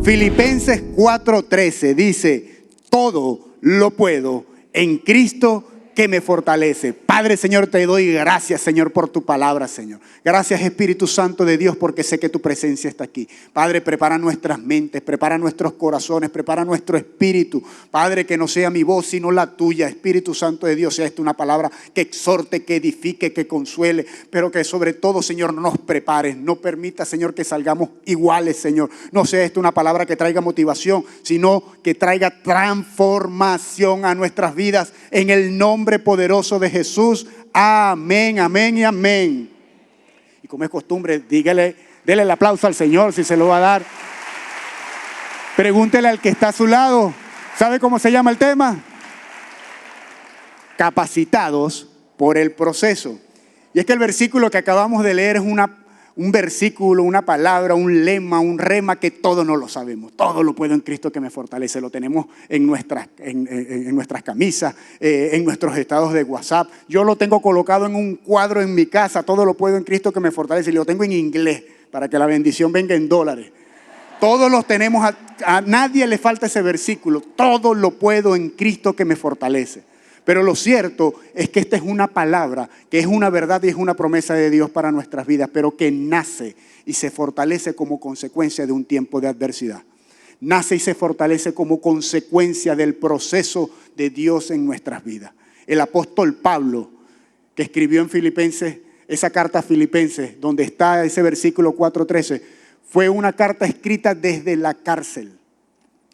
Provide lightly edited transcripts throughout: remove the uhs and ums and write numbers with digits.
Filipenses 4:13 dice, todo lo puedo en Cristo que me fortalece. Padre, Señor, te doy gracias, Señor, por tu palabra, Señor. Gracias, Espíritu Santo de Dios, porque sé que tu presencia está aquí. Padre, prepara nuestras mentes, prepara nuestros corazones, prepara nuestro espíritu. Padre, que no sea mi voz, sino la tuya. Espíritu Santo de Dios, sea esta una palabra que exhorte, que edifique, que consuele, pero que sobre todo, Señor, nos prepares. No permita, Señor, que salgamos iguales, Señor. No sea esta una palabra que traiga motivación, sino que traiga transformación a nuestras vidas en el nombre poderoso de Jesús. Amén, amén y amén. Y como es costumbre, dele el aplauso al Señor si se lo va a dar. Pregúntele al que está a su lado. ¿Sabe cómo se llama el tema? Capacitados por el proceso. Y es que el versículo que acabamos de leer es un versículo, una palabra, un lema, un rema que todos no lo sabemos. Todo lo puedo en Cristo que me fortalece. Lo tenemos en nuestras camisas, en nuestros estados de WhatsApp. Yo lo tengo colocado en un cuadro en mi casa. Todo lo puedo en Cristo que me fortalece. Y lo tengo en inglés para que la bendición venga en dólares. Todos los tenemos, a nadie le falta ese versículo. Todo lo puedo en Cristo que me fortalece. Pero lo cierto es que esta es una palabra, que es una verdad y es una promesa de Dios para nuestras vidas, pero que nace y se fortalece como consecuencia de un tiempo de adversidad. Nace y se fortalece como consecuencia del proceso de Dios en nuestras vidas. El apóstol Pablo, que escribió en Filipenses, esa carta a Filipenses, donde está ese versículo 4:13, fue una carta escrita desde la cárcel.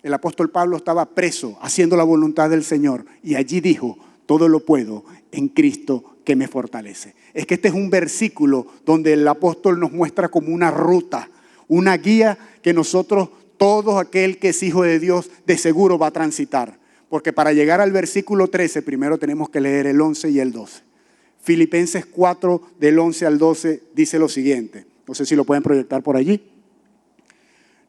El apóstol Pablo estaba preso, haciendo la voluntad del Señor. Y allí dijo, todo lo puedo en Cristo que me fortalece. Es que este es un versículo donde el apóstol nos muestra como una ruta, una guía que nosotros, todo aquel que es hijo de Dios, de seguro va a transitar. Porque para llegar al versículo 13, primero tenemos que leer el 11 y el 12. Filipenses 4, del 11 al 12, dice lo siguiente. No sé si lo pueden proyectar por allí.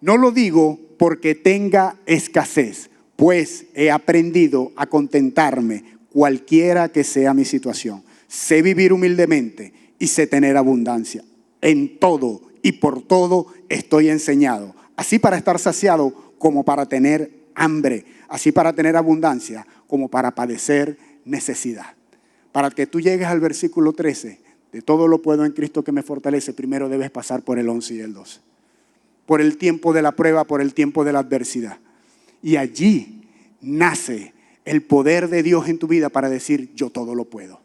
No lo digo porque tenga escasez, pues he aprendido a contentarme cualquiera que sea mi situación. Sé vivir humildemente y sé tener abundancia. En todo y por todo estoy enseñado, así para estar saciado como para tener hambre, así para tener abundancia como para padecer necesidad. Para que tú llegues al versículo 13, de todo lo puedo en Cristo que me fortalece, primero debes pasar por el 11 y el 12. Por el tiempo de la prueba, por el tiempo de la adversidad. Y allí nace el poder de Dios en tu vida para decir, yo todo lo puedo.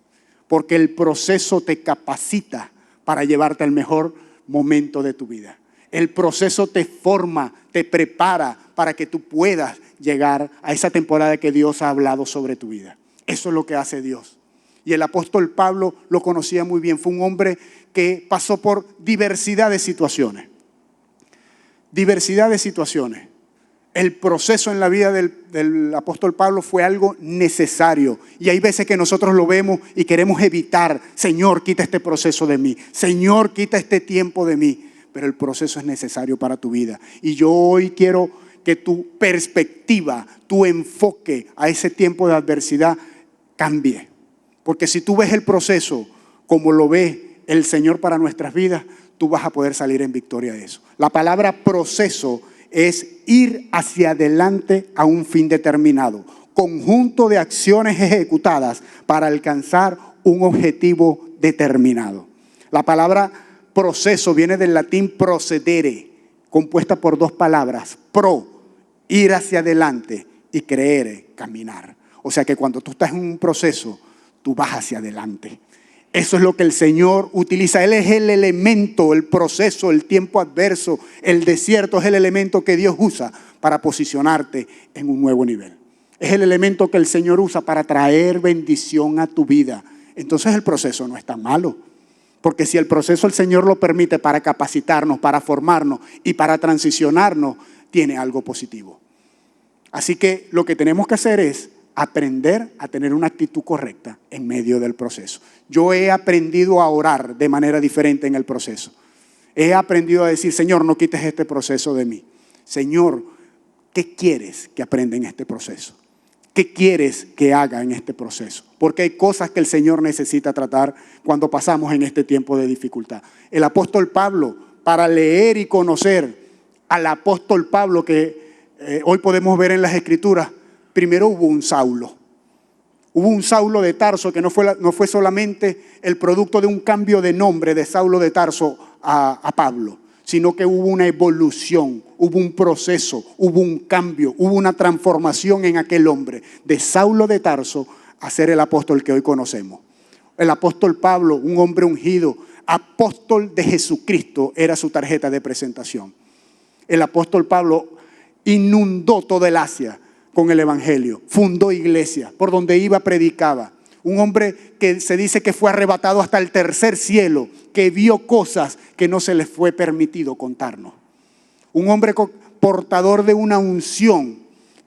Porque el proceso te capacita para llevarte al mejor momento de tu vida. El proceso te forma, te prepara para que tú puedas llegar a esa temporada que Dios ha hablado sobre tu vida. Eso es lo que hace Dios. Y el apóstol Pablo lo conocía muy bien. Fue un hombre que pasó por diversidad de situaciones. Diversidad de situaciones. El proceso en la vida del apóstol Pablo fue algo necesario. Y hay veces que nosotros lo vemos y queremos evitar. Señor, quita este proceso de mí. Señor, quita este tiempo de mí. Pero el proceso es necesario para tu vida. Y yo hoy quiero que tu perspectiva, tu enfoque a ese tiempo de adversidad cambie. Porque si tú ves el proceso como lo ve el Señor para nuestras vidas, tú vas a poder salir en victoria de eso. La palabra proceso es ir hacia adelante a un fin determinado. Conjunto de acciones ejecutadas para alcanzar un objetivo determinado. La palabra proceso viene del latín procedere, compuesta por dos palabras. Pro, ir hacia adelante, y creere, caminar. O sea que cuando tú estás en un proceso, tú vas hacia adelante. Eso es lo que el Señor utiliza. Él es el elemento, el proceso, el tiempo adverso, el desierto es el elemento que Dios usa para posicionarte en un nuevo nivel. Es el elemento que el Señor usa para traer bendición a tu vida. Entonces el proceso no es tan malo. Porque si el proceso el Señor lo permite para capacitarnos, para formarnos y para transicionarnos, tiene algo positivo. Así que lo que tenemos que hacer es aprender a tener una actitud correcta en medio del proceso. Yo he aprendido a orar de manera diferente en el proceso. He aprendido a decir, Señor, no quites este proceso de mí. Señor, ¿qué quieres que aprenda en este proceso? ¿Qué quieres que haga en este proceso? Porque hay cosas que el Señor necesita tratar cuando pasamos en este tiempo de dificultad. El apóstol Pablo, para leer y conocer al apóstol Pablo que hoy podemos ver en las Escrituras, primero hubo un Saulo. Hubo un Saulo de Tarso que no fue solamente el producto de un cambio de nombre de Saulo de Tarso a Pablo, sino que hubo una evolución, hubo un proceso, hubo un cambio, hubo una transformación en aquel hombre, de Saulo de Tarso a ser el apóstol que hoy conocemos. El apóstol Pablo, un hombre ungido, apóstol de Jesucristo, era su tarjeta de presentación. El apóstol Pablo inundó toda el Asia con el evangelio, fundó iglesias, por donde iba predicaba. Un hombre que se dice que fue arrebatado hasta el tercer cielo, que vio cosas que no se les fue permitido contarnos. Un hombre portador de una unción,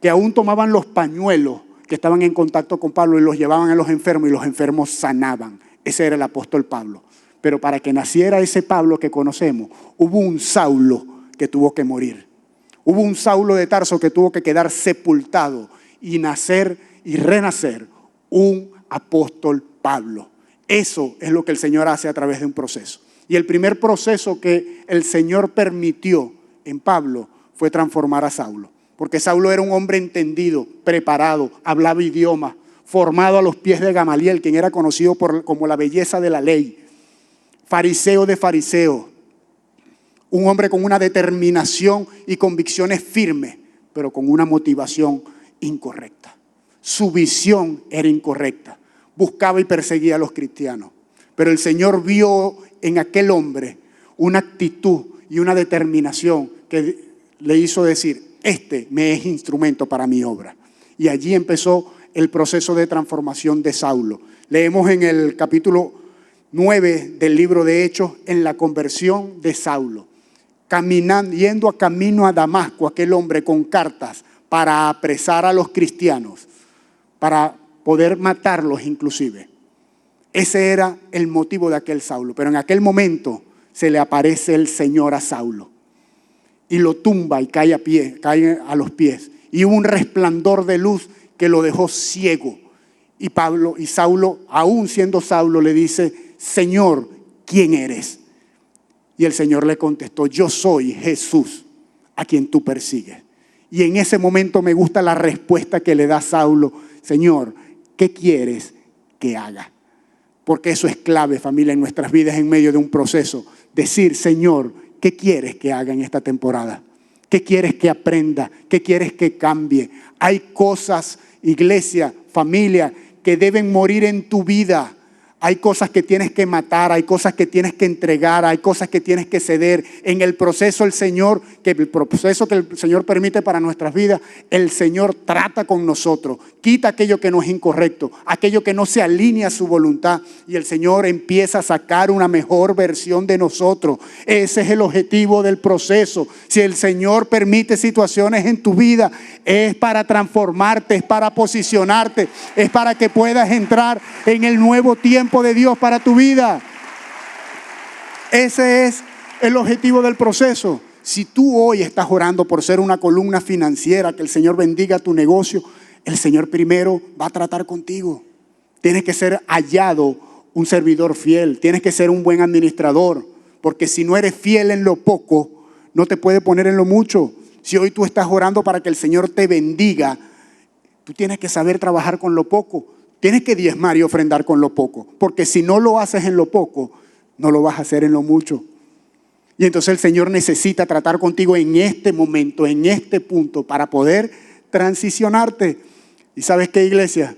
que aún tomaban los pañuelos que estaban en contacto con Pablo y los llevaban a los enfermos y los enfermos sanaban. Ese era el apóstol Pablo. Pero para que naciera ese Pablo que conocemos, hubo un Saulo que tuvo que morir. Hubo un Saulo de Tarso que tuvo que quedar sepultado y nacer y renacer un apóstol Pablo. Eso es lo que el Señor hace a través de un proceso. Y el primer proceso que el Señor permitió en Pablo fue transformar a Saulo. Porque Saulo era un hombre entendido, preparado, hablaba idiomas, formado a los pies de Gamaliel, quien era conocido como la belleza de la ley, fariseo de fariseos. Un hombre con una determinación y convicciones firmes, pero con una motivación incorrecta. Su visión era incorrecta. Buscaba y perseguía a los cristianos. Pero el Señor vio en aquel hombre una actitud y una determinación que le hizo decir, este me es instrumento para mi obra. Y allí empezó el proceso de transformación de Saulo. Leemos en el capítulo 9 del libro de Hechos, en la conversión de Saulo. Yendo camino a Damasco, aquel hombre con cartas para apresar a los cristianos, para poder matarlos inclusive. Ese era el motivo de aquel Saulo. Pero en aquel momento se le aparece el Señor a Saulo y lo tumba y cae a los pies. Y hubo un resplandor de luz que lo dejó ciego. Y Saulo, aún siendo Saulo, le dice, Señor, ¿quién eres? Y el Señor le contestó, yo soy Jesús, a quien tú persigues. Y en ese momento me gusta la respuesta que le da Saulo, Señor, ¿qué quieres que haga? Porque eso es clave, familia, en nuestras vidas en medio de un proceso. Decir, Señor, ¿qué quieres que haga en esta temporada? ¿Qué quieres que aprenda? ¿Qué quieres que cambie? Hay cosas, iglesia, familia, que deben morir en tu vida. Hay cosas que tienes que matar, hay cosas que tienes que entregar, hay cosas que tienes que ceder. En el proceso el proceso que el Señor permite para nuestras vidas, el Señor trata con nosotros, quita aquello que no es incorrecto, aquello que no se alinea a su voluntad, y el Señor empieza a sacar una mejor versión de nosotros. Ese es el objetivo del proceso. Si el Señor permite situaciones en tu vida, es para transformarte, es para posicionarte, es para que puedas entrar en el nuevo tiempo de Dios para tu vida. Ese es el objetivo del proceso. Si tú hoy estás orando por ser una columna financiera, que el Señor bendiga tu negocio, el Señor primero va a tratar contigo. Tienes que ser hallado un servidor fiel, tienes que ser un buen administrador, porque si no eres fiel en lo poco, no te puede poner en lo mucho. Si hoy tú estás orando para que el Señor te bendiga, tú tienes que saber trabajar con lo poco. Tienes que diezmar y ofrendar con lo poco, porque si no lo haces en lo poco, no lo vas a hacer en lo mucho. Y entonces el Señor necesita tratar contigo en este momento, en este punto, para poder transicionarte. ¿Y sabes qué, iglesia?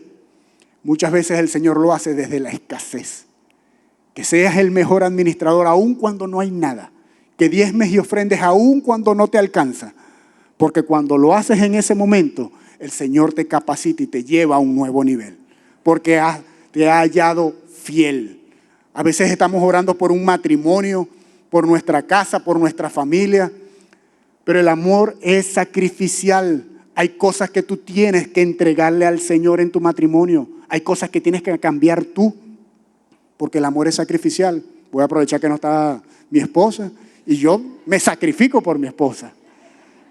Muchas veces el Señor lo hace desde la escasez. Que seas el mejor administrador aún cuando no hay nada. Que diezmes y ofrendes aún cuando no te alcanza. Porque cuando lo haces en ese momento, el Señor te capacita y te lleva a un nuevo nivel. Porque te ha hallado fiel. A veces estamos orando por un matrimonio, por nuestra casa, por nuestra familia, pero el amor es sacrificial. Hay cosas que tú tienes que entregarle al Señor en tu matrimonio. Hay cosas que tienes que cambiar tú, porque el amor es sacrificial. Voy a aprovechar que no está mi esposa y yo me sacrifico por mi esposa.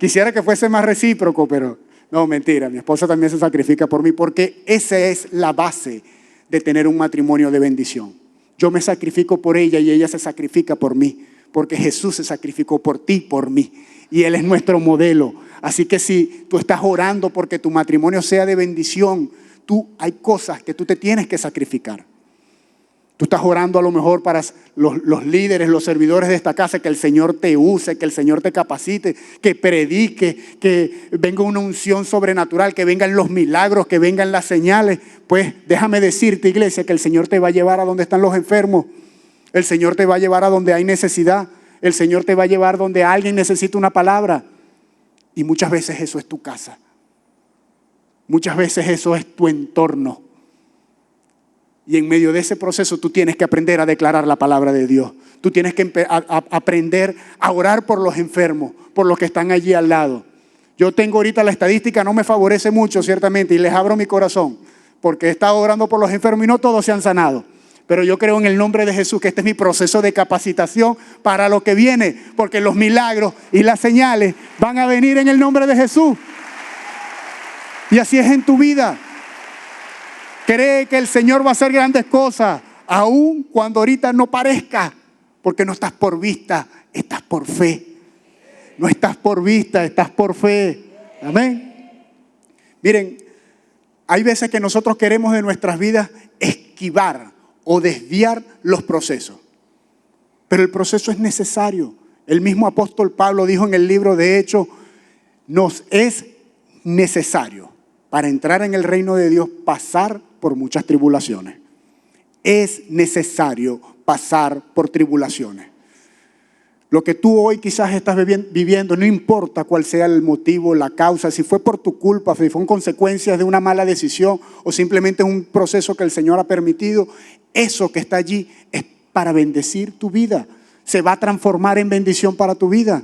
Quisiera que fuese más recíproco, pero no, mentira, mi esposa también se sacrifica por mí, porque esa es la base de tener un matrimonio de bendición. Yo me sacrifico por ella y ella se sacrifica por mí, porque Jesús se sacrificó por ti, por mí, y Él es nuestro modelo. Así que si tú estás orando porque tu matrimonio sea de bendición, hay cosas que tú te tienes que sacrificar. Tú estás orando a lo mejor para los líderes, los servidores de esta casa, que el Señor te use, que el Señor te capacite, que predique, que venga una unción sobrenatural, que vengan los milagros, que vengan las señales. Pues déjame decirte, iglesia, que el Señor te va a llevar a donde están los enfermos. El Señor te va a llevar a donde hay necesidad. El Señor te va a llevar donde alguien necesita una palabra. Y muchas veces eso es tu casa. Muchas veces eso es tu entorno. Y en medio de ese proceso tú tienes que aprender a declarar la palabra de Dios. Tú tienes que aprender a orar por los enfermos, por los que están allí al lado. Yo tengo ahorita la estadística, no me favorece mucho ciertamente, y les abro mi corazón, porque he estado orando por los enfermos y no todos se han sanado. Pero yo creo en el nombre de Jesús que este es mi proceso de capacitación para lo que viene, porque los milagros y las señales van a venir en el nombre de Jesús. Y así es en tu vida. Cree que el Señor va a hacer grandes cosas, aun cuando ahorita no parezca, porque no estás por vista, estás por fe. No estás por vista, estás por fe. Amén. Miren, hay veces que nosotros queremos de nuestras vidas esquivar o desviar los procesos, pero el proceso es necesario. El mismo apóstol Pablo dijo en el libro de Hechos, nos es necesario para entrar en el reino de Dios pasar por muchas tribulaciones. Es necesario pasar por tribulaciones. Lo que tú hoy quizás estás viviendo, no importa cuál sea el motivo, la causa, si fue por tu culpa, si fue en consecuencias de una mala decisión o simplemente es un proceso que el Señor ha permitido, eso que está allí es para bendecir tu vida. Se va a transformar en bendición para tu vida.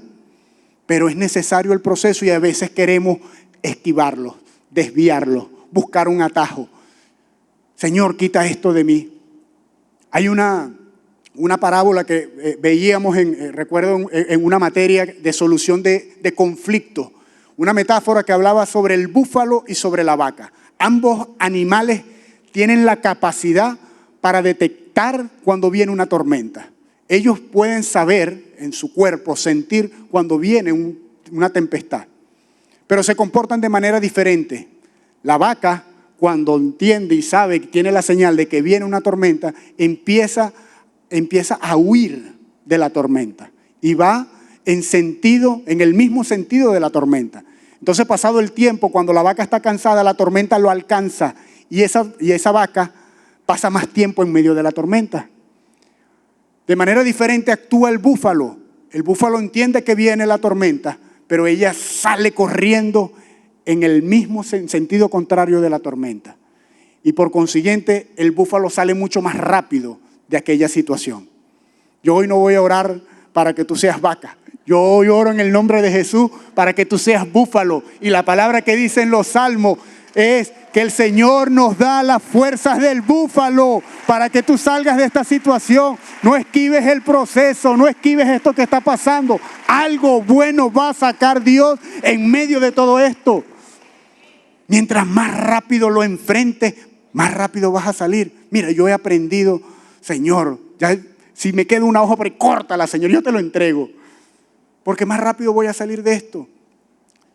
Pero es necesario el proceso y a veces queremos esquivarlo, desviarlo, buscar un atajo. Señor, quita esto de mí. Hay una parábola que veíamos, recuerdo, en una materia de solución de conflictos. Una metáfora que hablaba sobre el búfalo y sobre la vaca. Ambos animales tienen la capacidad para detectar cuando viene una tormenta. Ellos pueden saber en su cuerpo, sentir cuando viene una tempestad. Pero se comportan de manera diferente. La vaca, cuando entiende y sabe que tiene la señal de que viene una tormenta, empieza a huir de la tormenta y va en el mismo sentido de la tormenta. Entonces, pasado el tiempo, cuando la vaca está cansada, la tormenta lo alcanza y esa vaca pasa más tiempo en medio de la tormenta. De manera diferente actúa el búfalo. El búfalo entiende que viene la tormenta, pero ella sale corriendo en el mismo sentido contrario de la tormenta. Y por consiguiente, el búfalo sale mucho más rápido de aquella situación. Yo hoy no voy a orar para que tú seas vaca. Yo hoy oro en el nombre de Jesús para que tú seas búfalo. Y la palabra que dicen los salmos es que el Señor nos da las fuerzas del búfalo para que tú salgas de esta situación. No esquives el proceso, no esquives esto que está pasando. Algo bueno va a sacar Dios en medio de todo esto. Mientras más rápido lo enfrentes, más rápido vas a salir. Mira, yo he aprendido, Señor, ya, si me queda una hoja por ahí, córtala, Señor, yo te lo entrego. Porque más rápido voy a salir de esto.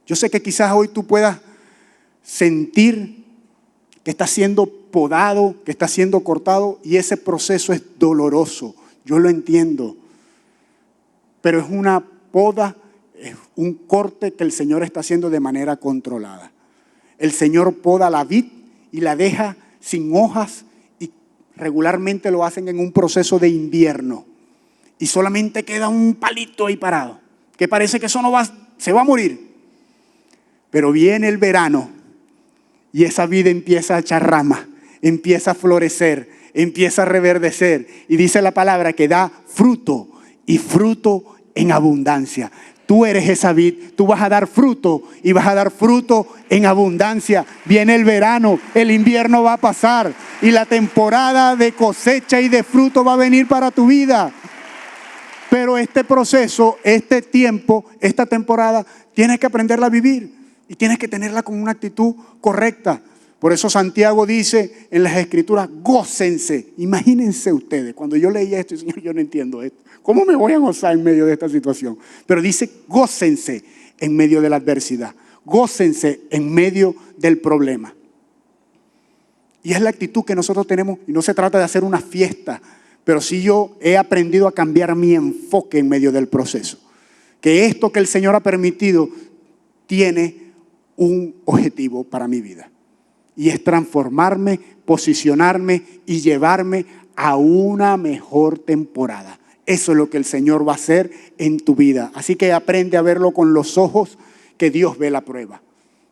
Yo sé que quizás hoy tú puedas sentir que está siendo podado, que está siendo cortado, y ese proceso es doloroso. Yo lo entiendo. Pero es una poda, es un corte que el Señor está haciendo de manera controlada. El Señor poda la vid y la deja sin hojas, y regularmente lo hacen en un proceso de invierno. Y solamente queda un palito ahí parado, que parece que eso se va a morir. Pero viene el verano y esa vid empieza a echar ramas, empieza a florecer, empieza a reverdecer. Y dice la palabra que da fruto, y fruto en abundancia. Tú eres esa vid, tú vas a dar fruto y vas a dar fruto en abundancia. Viene el verano, el invierno va a pasar y la temporada de cosecha y de fruto va a venir para tu vida. Pero este proceso, este tiempo, esta temporada, tienes que aprenderla a vivir y tienes que tenerla con una actitud correcta. Por eso Santiago dice en las Escrituras, gócense. Imagínense ustedes, cuando yo leía esto, Señor, yo no entiendo esto. ¿Cómo me voy a gozar en medio de esta situación? Pero dice, gócense en medio de la adversidad. Gócense en medio del problema. Y es la actitud que nosotros tenemos. Y no se trata de hacer una fiesta, pero sí yo he aprendido a cambiar mi enfoque en medio del proceso. Que esto que el Señor ha permitido tiene un objetivo para mi vida. Y es transformarme, posicionarme y llevarme a una mejor temporada. Eso es lo que el Señor va a hacer en tu vida. Así que aprende a verlo con los ojos que Dios ve la prueba.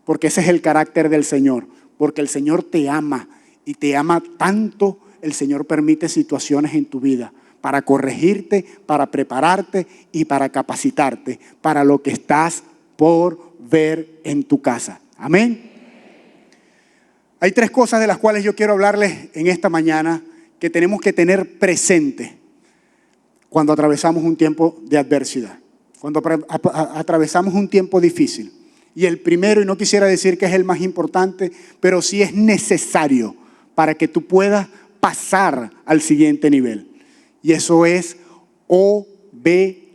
Porque ese es el carácter del Señor. Porque el Señor te ama y te ama tanto, el Señor permite situaciones en tu vida para corregirte, para prepararte y para capacitarte para lo que estás por ver en tu casa. Amén. Hay 3 cosas de las cuales yo quiero hablarles en esta mañana que tenemos que tener presente cuando atravesamos un tiempo de adversidad, cuando atravesamos un tiempo difícil. Y el primero, y no quisiera decir que es el más importante, pero sí es necesario para que tú puedas pasar al siguiente nivel. Y eso es obediencia.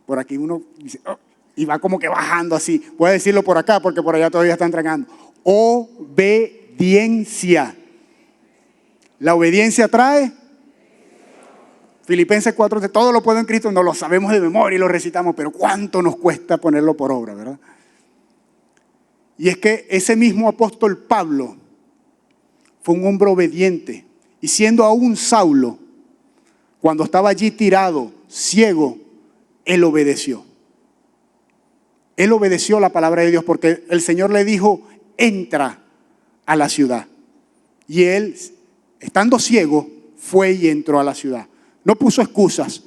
Por aquí uno dice, oh, y va como que bajando así. Voy a decirlo por acá porque por allá todavía están tragando. Obediencia. La obediencia trae. Filipenses 4, todo lo puedo en Cristo, no lo sabemos de memoria y lo recitamos, pero cuánto nos cuesta ponerlo por obra, ¿verdad? Y es que ese mismo apóstol Pablo fue un hombre obediente. Y siendo aún Saulo, cuando estaba allí tirado, ciego, él obedeció. Él obedeció la palabra de Dios porque el Señor le dijo, entra a la ciudad. Y él, estando ciego, fue y entró a la ciudad. No puso excusas.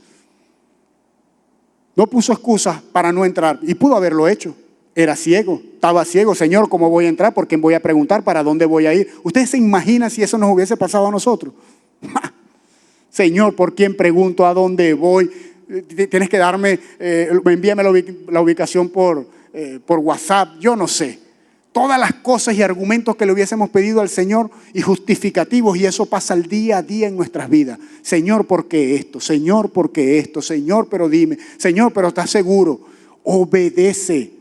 No puso excusas para no entrar. Y pudo haberlo hecho. Era ciego, estaba ciego. Señor, ¿cómo voy a entrar? ¿Por quién voy a preguntar? ¿Para dónde voy a ir? ¿Ustedes se imaginan si eso nos hubiese pasado a nosotros? Señor, ¿por quién pregunto? ¿A dónde voy? Tienes que darme, envíame la ubicación por WhatsApp. Yo no sé. Todas las cosas y argumentos que le hubiésemos pedido al Señor y justificativos, y eso pasa el día a día en nuestras vidas. Señor, ¿por qué esto? Señor, ¿por qué esto? Señor, pero dime. Señor, pero ¿estás seguro? Obedece.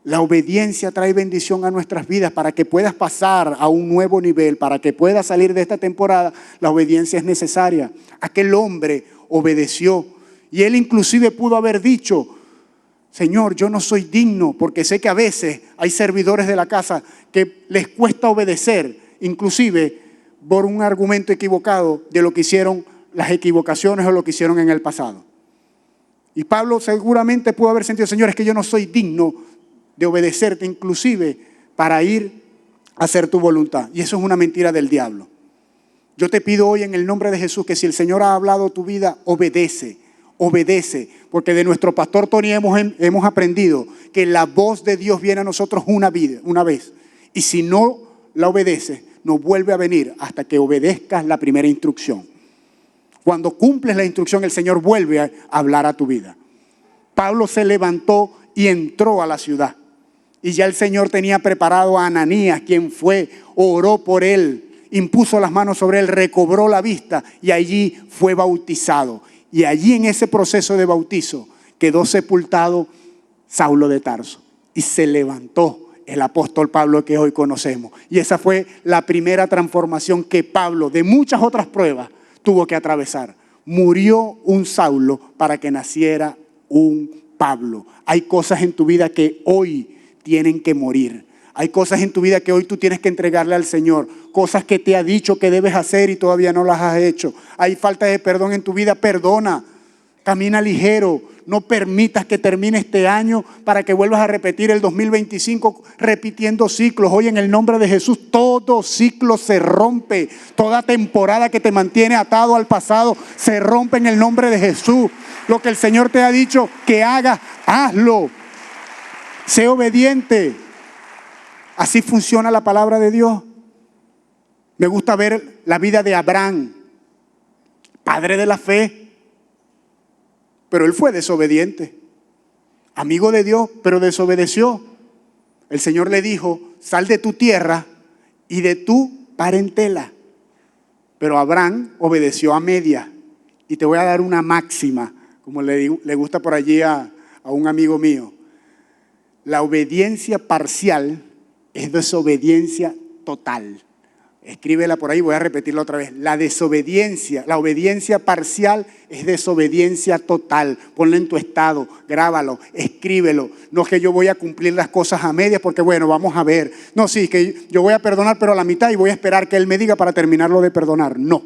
La obediencia trae bendición a nuestras vidas. Para que puedas pasar a un nuevo nivel, para que puedas salir de esta temporada, la obediencia es necesaria. Aquel hombre obedeció y él inclusive pudo haber dicho, Señor, yo no soy digno, porque sé que a veces hay servidores de la casa que les cuesta obedecer, inclusive por un argumento equivocado de lo que hicieron, las equivocaciones o lo que hicieron en el pasado. Y Pablo seguramente pudo haber sentido, Señor, es que yo no soy digno de obedecerte, inclusive para ir a hacer tu voluntad. Y eso es una mentira del diablo. Yo te pido hoy en el nombre de Jesús que si el Señor ha hablado tu vida, obedece. Obedece, porque de nuestro pastor Tony hemos aprendido que la voz de Dios viene a nosotros una vez. Y si no la obedeces, no vuelve a venir hasta que obedezcas la primera instrucción. Cuando cumples la instrucción, el Señor vuelve a hablar a tu vida. Pablo se levantó y entró a la ciudad. Y ya el Señor tenía preparado a Ananías, quien fue, oró por él, impuso las manos sobre él, recobró la vista y allí fue bautizado. Y allí en ese proceso de bautizo quedó sepultado Saulo de Tarso. Y se levantó el apóstol Pablo que hoy conocemos. Y esa fue la primera transformación que Pablo, de muchas otras pruebas, tuvo que atravesar. Murió un Saulo para que naciera un Pablo. Hay cosas en tu vida que hoy tienen que morir. Hay cosas en tu vida que hoy tú tienes que entregarle al Señor. Cosas que te ha dicho que debes hacer y todavía no las has hecho. Hay falta de perdón en tu vida, perdona. Camina ligero. No permitas que termine este año para que vuelvas a repetir el 2025 repitiendo ciclos. Hoy en el nombre de Jesús todo ciclo se rompe. Toda temporada que te mantiene atado al pasado se rompe en el nombre de Jesús. Lo que el Señor te ha dicho que hagas, hazlo. Sé obediente. Así funciona la palabra de Dios. Me gusta ver la vida de Abraham, padre de la fe, pero él fue desobediente. Amigo de Dios, pero desobedeció. El Señor le dijo, sal de tu tierra y de tu parentela. Pero Abraham obedeció a media. Y te voy a dar una máxima, como le gusta por allí a un amigo mío. La obediencia parcial es desobediencia total. Escríbela por ahí, voy a repetirla otra vez. La obediencia parcial es desobediencia total. Ponla en tu estado, grábalo, escríbelo. No es que yo voy a cumplir las cosas a medias porque bueno, vamos a ver. No, sí, que yo voy a perdonar pero a la mitad y voy a esperar que Él me diga para terminarlo de perdonar. No,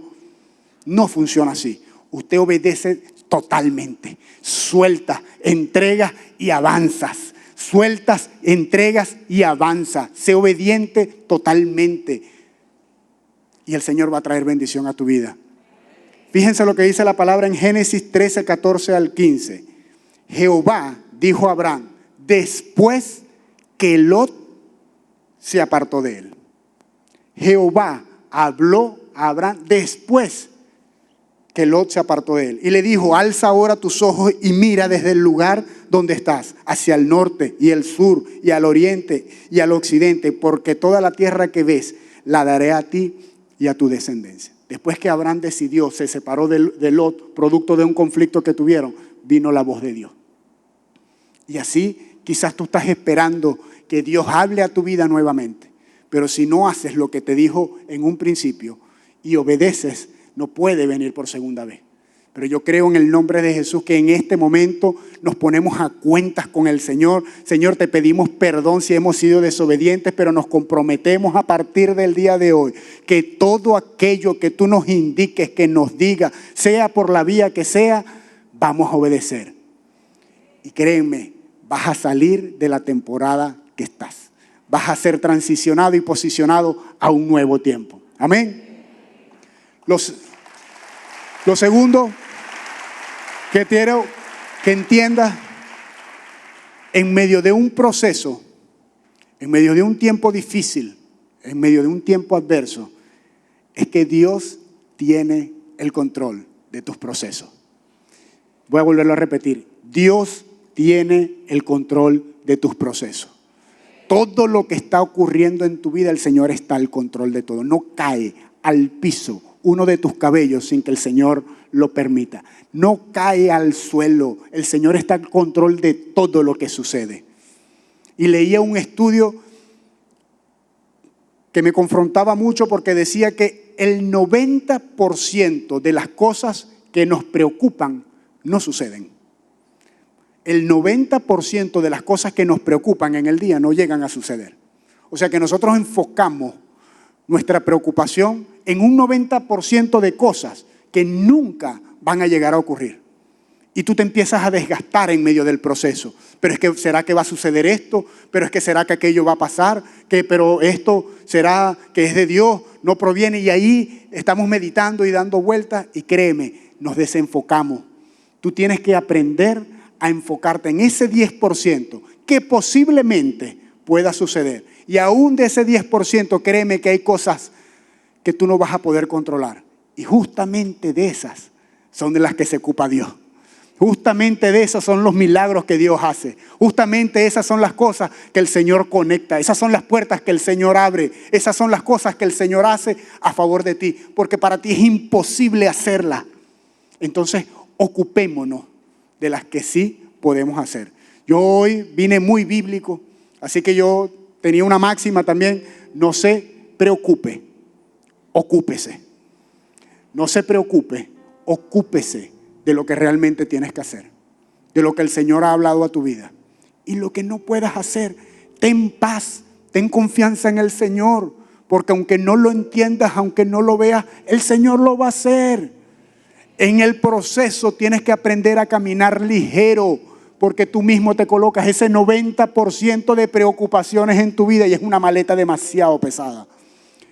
no funciona así. Usted obedece totalmente. Sueltas, entregas y avanzas. Sueltas, entregas y avanzas. Sé obediente totalmente. Y el Señor va a traer bendición a tu vida. Fíjense lo que dice la palabra en Génesis 13, 14 al 15. Jehová dijo a Abraham, después que Lot se apartó de él. Jehová habló a Abraham después que Lot se apartó de él. Y le dijo, alza ahora tus ojos y mira desde el lugar donde estás, hacia el norte y el sur y al oriente y al occidente, porque toda la tierra que ves la daré a ti y a tu descendencia. Después que Abraham decidió, se separó de Lot, producto de un conflicto que tuvieron, vino la voz de Dios. Y así quizás tú estás esperando que Dios hable a tu vida nuevamente. Pero si no haces lo que te dijo en un principio y obedeces, no puede venir por segunda vez. Pero yo creo en el nombre de Jesús que en este momento nos ponemos a cuentas con el Señor. Señor, te pedimos perdón si hemos sido desobedientes, pero nos comprometemos a partir del día de hoy que todo aquello que tú nos indiques, que nos diga, sea por la vía que sea, vamos a obedecer. Y créeme, vas a salir de la temporada que estás. Vas a ser transicionado y posicionado a un nuevo tiempo. Amén. Lo segundo que quiero que entiendas, en medio de un proceso, en medio de un tiempo difícil, en medio de un tiempo adverso, es que Dios tiene el control de tus procesos. Voy a volverlo a repetir. Dios tiene el control de tus procesos. Todo lo que está ocurriendo en tu vida, el Señor está al control de todo. No cae al piso uno de tus cabellos sin que el Señor lo permita. No cae al suelo. El Señor está al control de todo lo que sucede. Y leía un estudio que me confrontaba mucho porque decía que el 90% de las cosas que nos preocupan no suceden. El 90% de las cosas que nos preocupan en el día no llegan a suceder. O sea que nosotros enfocamos nuestra preocupación en un 90% de cosas que nunca van a llegar a ocurrir. Y tú te empiezas a desgastar en medio del proceso. Pero es que, ¿será que va a suceder esto? Pero es que, ¿será que aquello va a pasar? Pero esto, ¿será que es de Dios? No proviene. Y ahí estamos meditando y dando vueltas. Y créeme, nos desenfocamos. Tú tienes que aprender a enfocarte en ese 10% que posiblemente pueda suceder. Y aún de ese 10%, créeme que hay cosas que tú no vas a poder controlar. Y justamente de esas son de las que se ocupa Dios. Justamente de esos son los milagros que Dios hace. Justamente esas son las cosas que el Señor conecta. Esas son las puertas que el Señor abre. Esas son las cosas que el Señor hace a favor de ti. Porque para ti es imposible hacerlas. Entonces, ocupémonos de las que sí podemos hacer. Yo hoy vine muy bíblico, así que yo tenía una máxima también: no se preocupe, ocúpese. No se preocupe, ocúpese de lo que realmente tienes que hacer, de lo que el Señor ha hablado a tu vida. Y lo que no puedas hacer, ten paz, ten confianza en el Señor, porque aunque no lo entiendas, aunque no lo veas, el Señor lo va a hacer. En el proceso tienes que aprender a caminar ligero, porque tú mismo te colocas ese 90% de preocupaciones en tu vida y es una maleta demasiado pesada.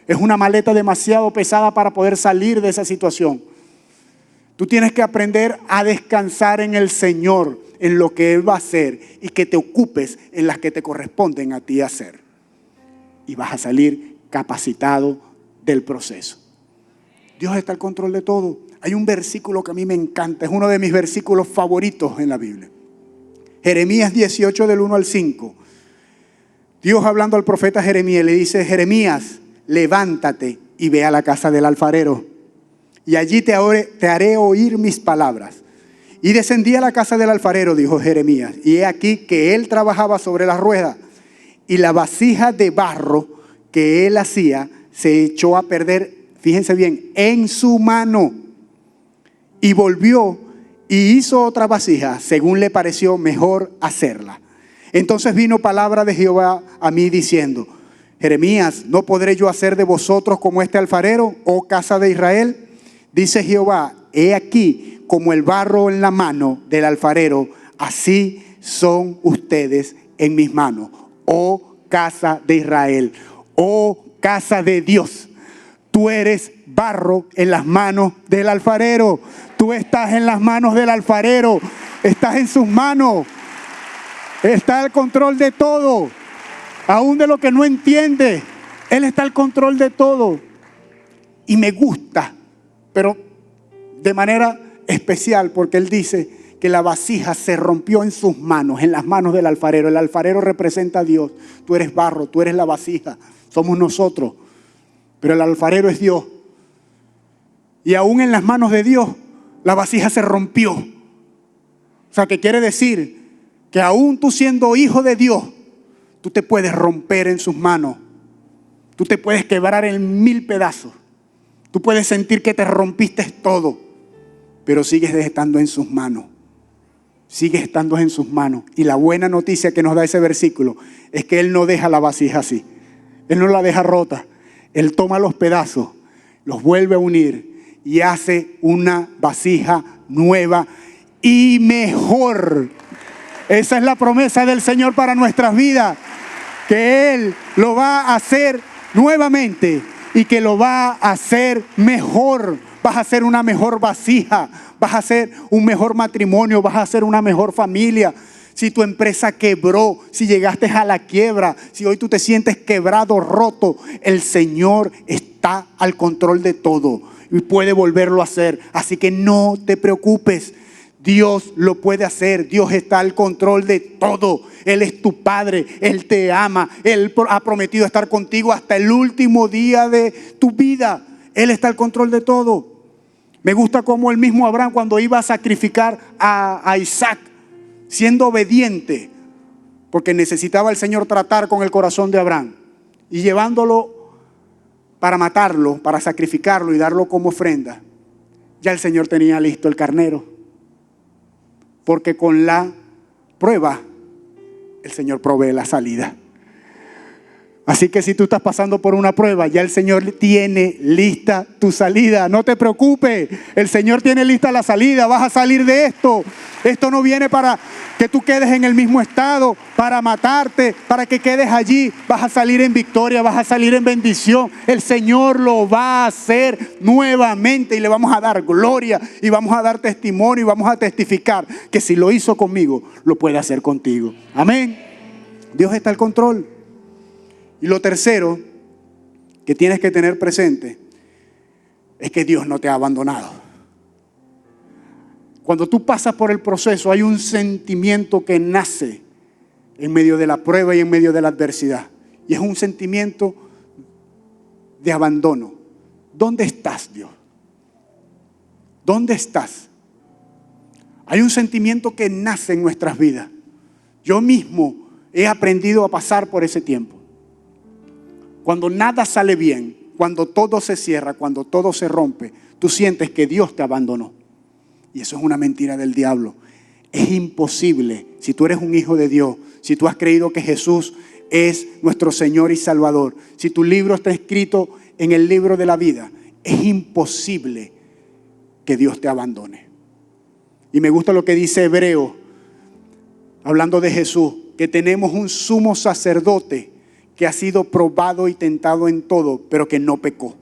Es una maleta demasiado pesada para poder salir de esa situación. Tú tienes que aprender a descansar en el Señor, en lo que Él va a hacer, y que te ocupes en las que te corresponden a ti hacer. Y vas a salir capacitado del proceso. Dios está al control de todo. Hay un versículo que a mí me encanta, es uno de mis versículos favoritos en la Biblia. Jeremías 18 del 1 al 5. Dios hablando al profeta Jeremías le dice: Jeremías, levántate y ve a la casa del alfarero, y allí te haré oír mis palabras. Y descendí a la casa del alfarero, dijo Jeremías, y he aquí que él trabajaba sobre la rueda, y la vasija de barro que él hacía se echó a perder, fíjense bien, en su mano. Y volvió y hizo otra vasija, según le pareció mejor hacerla. Entonces vino palabra de Jehová a mí diciendo: Jeremías, ¿no podré yo hacer de vosotros como este alfarero, oh casa de Israel? Dice Jehová: he aquí, como el barro en la mano del alfarero, así son ustedes en mis manos, oh casa de Israel, oh casa de Dios. Tú eres barro en las manos del alfarero. Tú estás en las manos del alfarero. Estás en sus manos. Está al control de todo. Aún de lo que no entiende, Él está al control de todo. Y me gusta, pero de manera especial, porque Él dice que la vasija se rompió en sus manos, en las manos del alfarero. El alfarero representa a Dios. Tú eres barro, tú eres la vasija. Somos nosotros. Pero el alfarero es Dios. Y aún en las manos de Dios, la vasija se rompió. O sea, que quiere decir que aún tú siendo hijo de Dios, tú te puedes romper en sus manos. Tú te puedes quebrar en 1000 pedazos. Tú puedes sentir que te rompiste todo, pero sigues estando en sus manos. Sigues estando en sus manos. Y la buena noticia que nos da ese versículo es que Él no deja la vasija así. Él no la deja rota. Él toma los pedazos, los vuelve a unir y hace una vasija nueva y mejor. Esa es la promesa del Señor para nuestras vidas, que Él lo va a hacer nuevamente y que lo va a hacer mejor. Vas a hacer una mejor vasija, vas a hacer un mejor matrimonio, vas a hacer una mejor familia. Si tu empresa quebró, si llegaste a la quiebra, si hoy tú te sientes quebrado, roto, el Señor está al control de todo y puede volverlo a hacer. Así que no te preocupes. Dios lo puede hacer. Dios está al control de todo. Él es tu Padre. Él te ama. Él ha prometido estar contigo hasta el último día de tu vida. Él está al control de todo. Me gusta cómo el mismo Abraham, cuando iba a sacrificar a Isaac, siendo obediente, porque necesitaba el Señor tratar con el corazón de Abraham, y llevándolo para matarlo, para sacrificarlo y darlo como ofrenda, ya el Señor tenía listo el carnero. Porque con la prueba, el Señor provee la salida. Así que si tú estás pasando por una prueba, ya el Señor tiene lista tu salida. No te preocupes, el Señor tiene lista la salida. Vas a salir de esto. Esto no viene para que tú quedes en el mismo estado, para matarte, para que quedes allí. Vas a salir en victoria, vas a salir en bendición. El Señor lo va a hacer nuevamente y le vamos a dar gloria y vamos a dar testimonio y vamos a testificar que si lo hizo conmigo, lo puede hacer contigo. Amén. Dios está al control. Y lo tercero que tienes que tener presente es que Dios no te ha abandonado. Cuando tú pasas por el proceso, hay un sentimiento que nace en medio de la prueba y en medio de la adversidad. Y es un sentimiento de abandono. ¿Dónde estás, Dios? ¿Dónde estás? Hay un sentimiento que nace en nuestras vidas. Yo mismo he aprendido a pasar por ese tiempo. Cuando nada sale bien, cuando todo se cierra, cuando todo se rompe, tú sientes que Dios te abandonó. Y eso es una mentira del diablo. Es imposible, si tú eres un hijo de Dios, si tú has creído que Jesús es nuestro Señor y Salvador, si tu libro está escrito en el libro de la vida, es imposible que Dios te abandone. Y me gusta lo que dice Hebreo, hablando de Jesús, que tenemos un sumo sacerdote que ha sido probado y tentado en todo, pero que no pecó.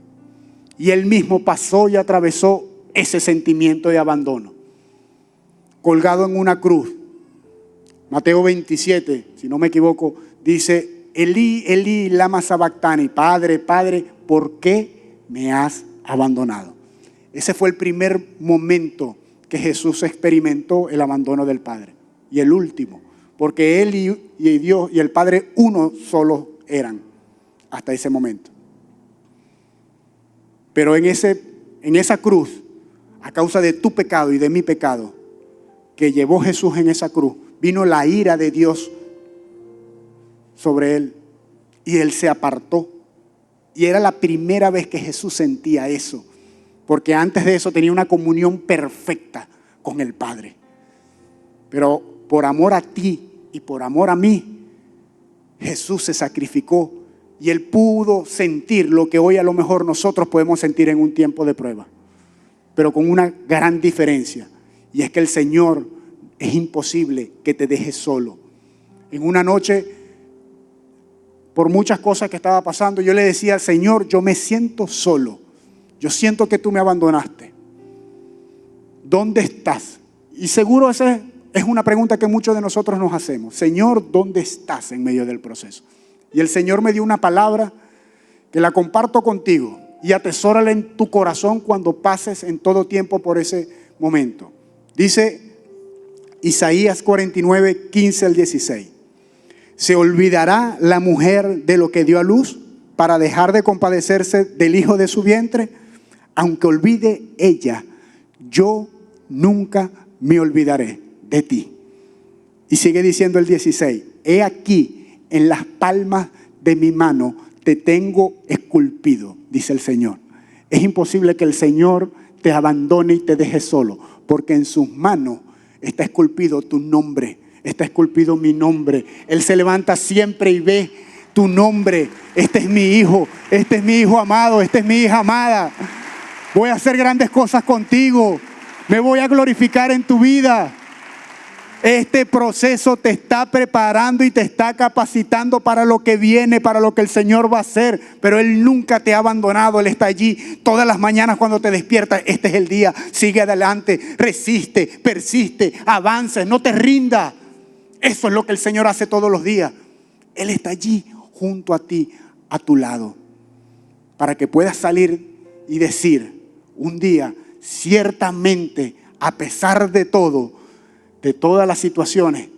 Y Él mismo pasó y atravesó ese sentimiento de abandono. Colgado en una cruz. Mateo 27, si no me equivoco, dice: Elí, Elí, lama sabactani. Padre, Padre, ¿por qué me has abandonado? Ese fue el primer momento que Jesús experimentó el abandono del Padre. Y el último, porque Él y Dios y el Padre uno solo eran hasta ese momento. Pero en esa cruz, a causa de tu pecado y de mi pecado, que llevó Jesús en esa cruz, vino la ira de Dios sobre Él y Él se apartó. Y era la primera vez que Jesús sentía eso, porque antes de eso tenía una comunión perfecta con el Padre. Pero por amor a ti y por amor a mí, Jesús se sacrificó y Él pudo sentir lo que hoy a lo mejor nosotros podemos sentir en un tiempo de prueba, pero con una gran diferencia, y es que el Señor es imposible que te deje solo. En una noche, por muchas cosas que estaba pasando, yo le decía: Señor, yo me siento solo, yo siento que tú me abandonaste. ¿Dónde estás? Y seguro esa es una pregunta que muchos de nosotros nos hacemos. Señor, ¿dónde estás en medio del proceso? Y el Señor me dio una palabra que la comparto contigo, y atesórala en tu corazón cuando pases en todo tiempo por ese momento. Dice Isaías 49, 15 al 16. ¿Se olvidará la mujer de lo que dio a luz para dejar de compadecerse del hijo de su vientre? Aunque olvide ella, yo nunca me olvidaré de ti. Y sigue diciendo el 16. He aquí, en las palmas de mi mano te tengo esculpido, dice el Señor. Es imposible que el Señor te abandone y te deje solo, porque en sus manos está esculpido tu nombre, está esculpido mi nombre. Él se levanta siempre y ve tu nombre. Este es mi hijo amado, esta es mi hija amada. Voy a hacer grandes cosas contigo, me voy a glorificar en tu vida. Este proceso te está preparando y te está capacitando para lo que viene, para lo que el Señor va a hacer. Pero Él nunca te ha abandonado. Él está allí todas las mañanas cuando te despiertas. Este es el día, sigue adelante, resiste, persiste, avanza, no te rindas. Eso es lo que el Señor hace todos los días. Él está allí junto a ti, a tu lado, para que puedas salir y decir un día: ciertamente, a pesar de todo, de todas las situaciones,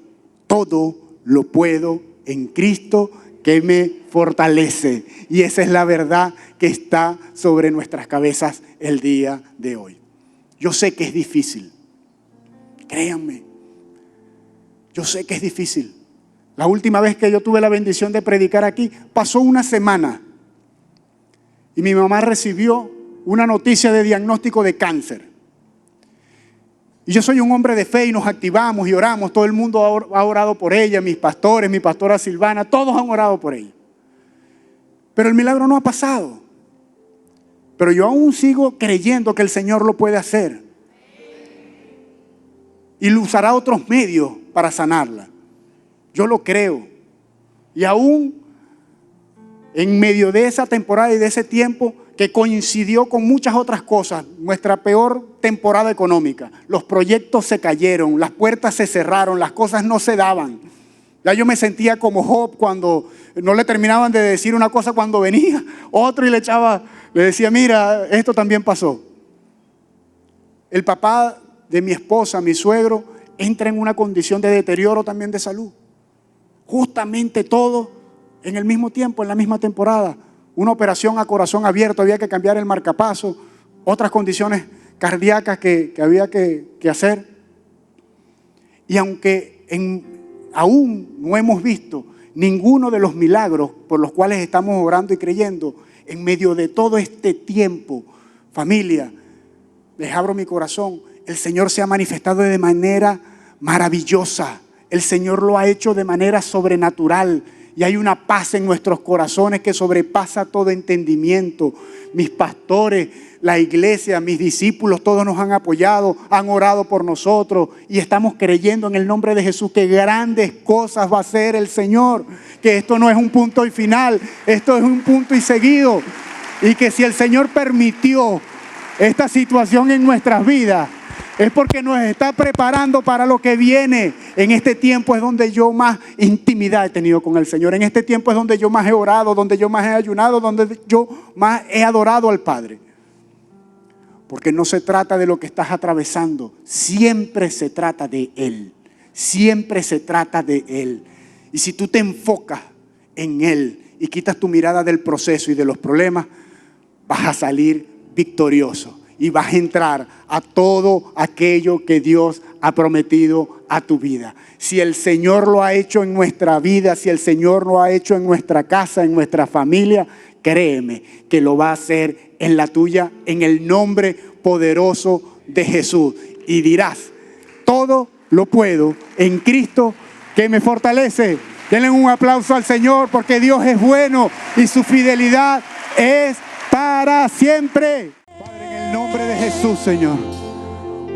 todo lo puedo en Cristo que me fortalece. Y esa es la verdad que está sobre nuestras cabezas el día de hoy. Yo sé que es difícil, créanme, yo sé que es difícil. La última vez que yo tuve la bendición de predicar aquí, pasó una semana y mi mamá recibió una noticia de diagnóstico de cáncer. Y yo soy un hombre de fe y nos activamos y oramos. Todo el mundo ha orado por ella, mis pastores, mi pastora Silvana, todos han orado por ella. Pero el milagro no ha pasado. Pero yo aún sigo creyendo que el Señor lo puede hacer. Y lo usará otros medios para sanarla. Yo lo creo. Y aún en medio de esa temporada y de ese tiempo que coincidió con muchas otras cosas, nuestra peor temporada económica, los proyectos se cayeron, las puertas se cerraron, las cosas no se daban. Ya yo me sentía como Job cuando no le terminaban de decir una cosa cuando venía otro y le decía: mira, esto también pasó. El papá de mi esposa, mi suegro, entra en una condición de deterioro también de salud. Justamente todo en el mismo tiempo, en la misma temporada. Una operación a corazón abierto, había que cambiar el marcapaso, otras condiciones cardíacas que había que hacer. Y aunque aún no hemos visto ninguno de los milagros por los cuales estamos orando y creyendo, en medio de todo este tiempo, familia, les abro mi corazón, el Señor se ha manifestado de manera maravillosa. El Señor lo ha hecho de manera sobrenatural. Y hay una paz en nuestros corazones que sobrepasa todo entendimiento. Mis pastores, la iglesia, mis discípulos, todos nos han apoyado, han orado por nosotros y estamos creyendo en el nombre de Jesús que grandes cosas va a hacer el Señor. Que esto no es un punto y final, esto es un punto y seguido. Y que si el Señor permitió esta situación en nuestras vidas, es porque nos está preparando para lo que viene. En este tiempo es donde yo más intimidad he tenido con el Señor. En este tiempo es donde yo más he orado, donde yo más he ayunado, donde yo más he adorado al Padre. Porque no se trata de lo que estás atravesando, siempre se trata de Él. siempre se trata de Él. Y si tú te enfocas en Él y quitas tu mirada del proceso y de los problemas, vas a salir victorioso y vas a entrar a todo aquello que Dios ha prometido a tu vida. Si el Señor lo ha hecho en nuestra vida, si el Señor lo ha hecho en nuestra casa, en nuestra familia, créeme que lo va a hacer en la tuya, en el nombre poderoso de Jesús. Y dirás, todo lo puedo en Cristo que me fortalece. Denle un aplauso al Señor, porque Dios es bueno y su fidelidad es para siempre. Padre, en el nombre de Jesús, Señor,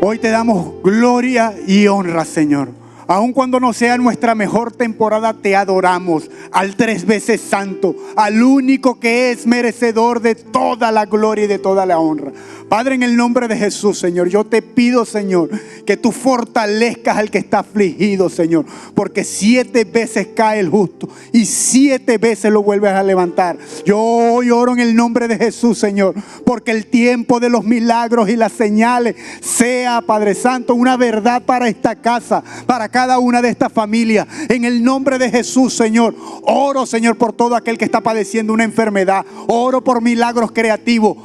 hoy te damos gloria y honra, Señor. Aun cuando no sea nuestra mejor temporada, te adoramos al 3 veces santo, al único que es merecedor de toda la gloria y de toda la honra. Padre, en el nombre de Jesús, Señor, yo te pido, Señor, que tú fortalezcas al que está afligido, Señor, porque 7 veces cae el justo y 7 veces lo vuelves a levantar. Yo hoy oro en el nombre de Jesús, Señor, porque el tiempo de los milagros y las señales sea, Padre Santo, una verdad para esta casa, para cada una de estas familias. En el nombre de Jesús, Señor, oro, Señor, por todo aquel que está padeciendo una enfermedad. Oro por milagros creativos.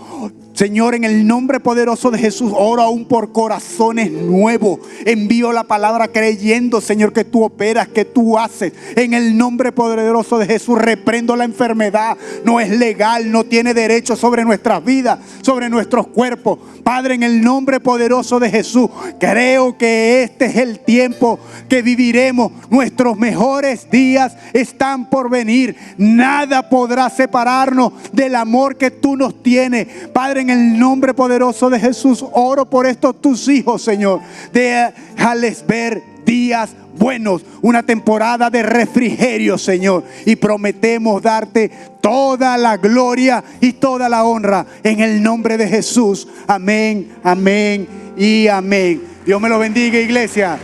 Señor, en el nombre poderoso de Jesús, oro aún por corazones nuevos. Envío la palabra creyendo, Señor, que tú operas, que tú haces. En el nombre poderoso de Jesús, reprendo la enfermedad. No es legal, no tiene derecho sobre nuestras vidas, sobre nuestros cuerpos. Padre, en el nombre poderoso de Jesús, creo que este es el tiempo que viviremos. Nuestros mejores días están por venir. Nada podrá separarnos del amor que tú nos tienes. Padre, en el nombre poderoso de Jesús, oro por estos tus hijos, Señor. Déjales ver días buenos, una temporada de refrigerio, Señor. Y prometemos darte toda la gloria y toda la honra en el nombre de Jesús. Amén, amén y amén. Dios me lo bendiga, iglesia.